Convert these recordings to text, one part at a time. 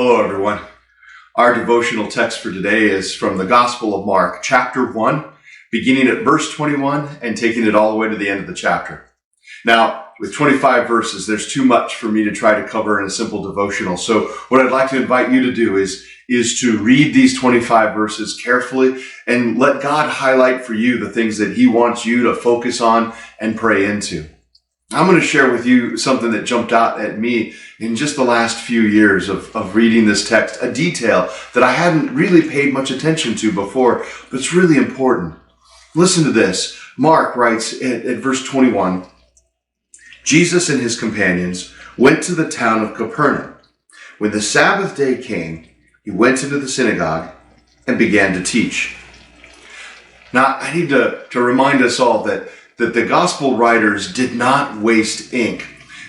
Hello, everyone. Our devotional text for today is from the Gospel of Mark, chapter 1, beginning at verse 21 and taking it all the way to the end of the chapter. Now, with 25 verses, there's too much for me to try to cover in a simple devotional. So what I'd like to invite you to do is to read these 25 verses carefully and let God highlight for you the things that He wants you to focus on and pray into. I'm going to share with you something that jumped out at me in just the last few years of reading this text, a detail that I hadn't really paid much attention to before, but it's really important. Listen to this. Mark writes at verse 21, Jesus and his companions went to the town of Capernaum. When the Sabbath day came, he went into the synagogue and began to teach. Now, I need to remind us all that the gospel writers did not waste ink.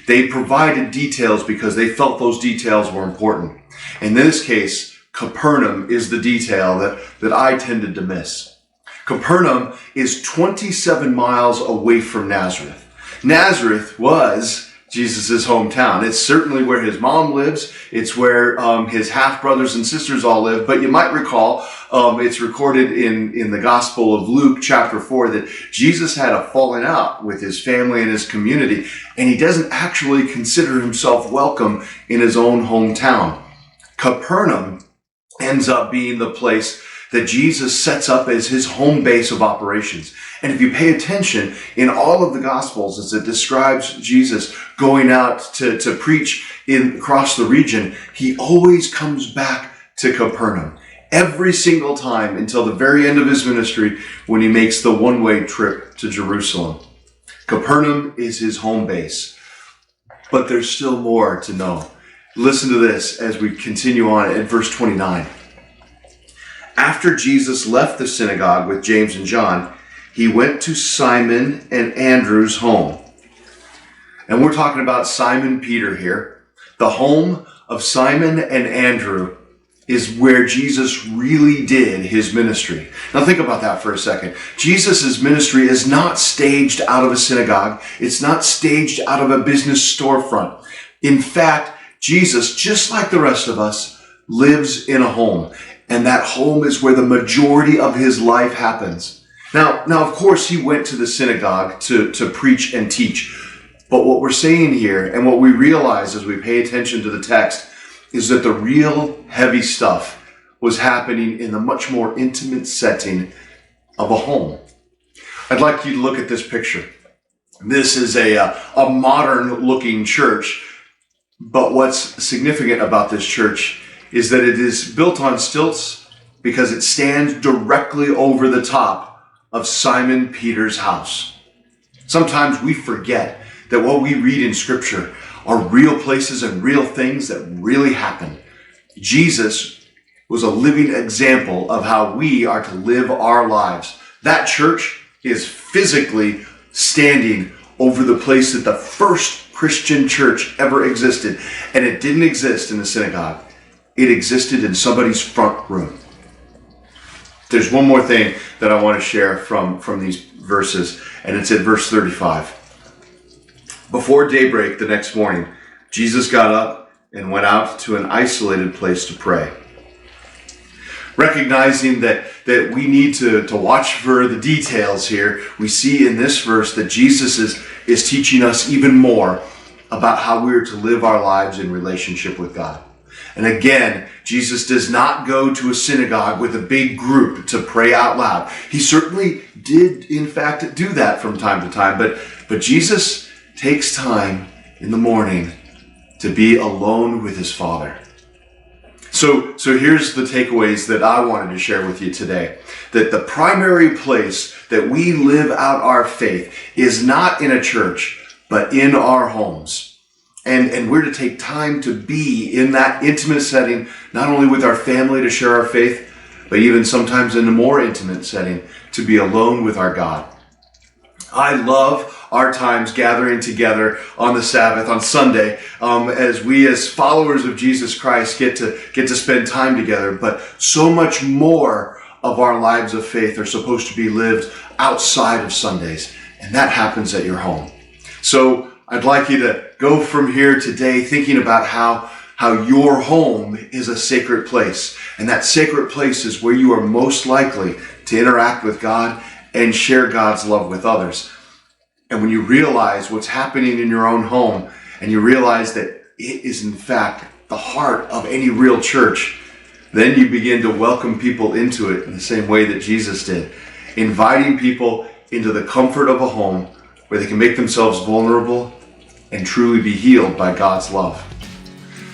They provided details because they felt those details were important. In this case, Capernaum is the detail that I tended to miss. Capernaum is 27 miles away from Nazareth. Nazareth was Jesus' hometown. It's certainly where his mom lives. It's where his half-brothers and sisters all live. But you might recall, it's recorded in the Gospel of Luke chapter 4 that Jesus had a falling out with his family and his community, and he doesn't actually consider himself welcome in his own hometown. Capernaum ends up being the place that Jesus sets up as his home base of operations. And if you pay attention in all of the Gospels as it describes Jesus going out to preach across the region, he always comes back to Capernaum every single time until the very end of his ministry when he makes the one-way trip to Jerusalem. Capernaum is his home base, but there's still more to know. Listen to this as we continue on at verse 29. After Jesus left the synagogue with James and John, he went to Simon and Andrew's home. And we're talking about Simon Peter here. The home of Simon and Andrew is where Jesus really did his ministry. Now think about that for a second. Jesus' ministry is not staged out of a synagogue. It's not staged out of a business storefront. In fact, Jesus, just like the rest of us, lives in a home. And that home is where the majority of his life happens. Now, of course, he went to the synagogue to preach and teach. But what we're saying here, and what we realize as we pay attention to the text, is that the real heavy stuff was happening in the much more intimate setting of a home. I'd like you to look at this picture. This is a modern-looking church, but what's significant about this church is that it is built on stilts because it stands directly over the top of Simon Peter's house. Sometimes we forget that what we read in Scripture are real places and real things that really happened. Jesus was a living example of how we are to live our lives. That church is physically standing over the place that the first Christian church ever existed, and it didn't exist in the synagogue. It existed in somebody's front room. There's one more thing that I want to share from these verses, and it's at verse 35. Before daybreak the next morning, Jesus got up and went out to an isolated place to pray. Recognizing that we need to watch for the details here, we see in this verse that Jesus is teaching us even more about how we are to live our lives in relationship with God. And again, Jesus does not go to a synagogue with a big group to pray out loud. He certainly did, in fact, do that from time to time, but Jesus takes time in the morning to be alone with his Father. So here's the takeaways that I wanted to share with you today. That the primary place that we live out our faith is not in a church, but in our homes. And we're to take time to be in that intimate setting, not only with our family to share our faith, but even sometimes in a more intimate setting, to be alone with our God. I love our times gathering together on the Sabbath, on Sunday, as we as followers of Jesus Christ get to spend time together. But so much more of our lives of faith are supposed to be lived outside of Sundays, and that happens at your home. So I'd like you to go from here today thinking about how how your home is a sacred place. And that sacred place is where you are most likely to interact with God and share God's love with others. And when you realize what's happening in your own home, and you realize that it is in fact the heart of any real church, then you begin to welcome people into it in the same way that Jesus did, inviting people into the comfort of a home where they can make themselves vulnerable and truly be healed by God's love.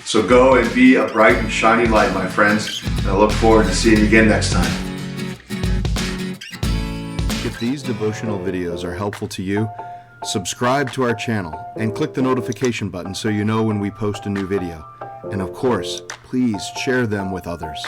So go and be a bright and shining light, my friends, and I look forward to seeing you again next time. If these devotional videos are helpful to you, subscribe to our channel and click the notification button so you know when we post a new video. And of course, please share them with others.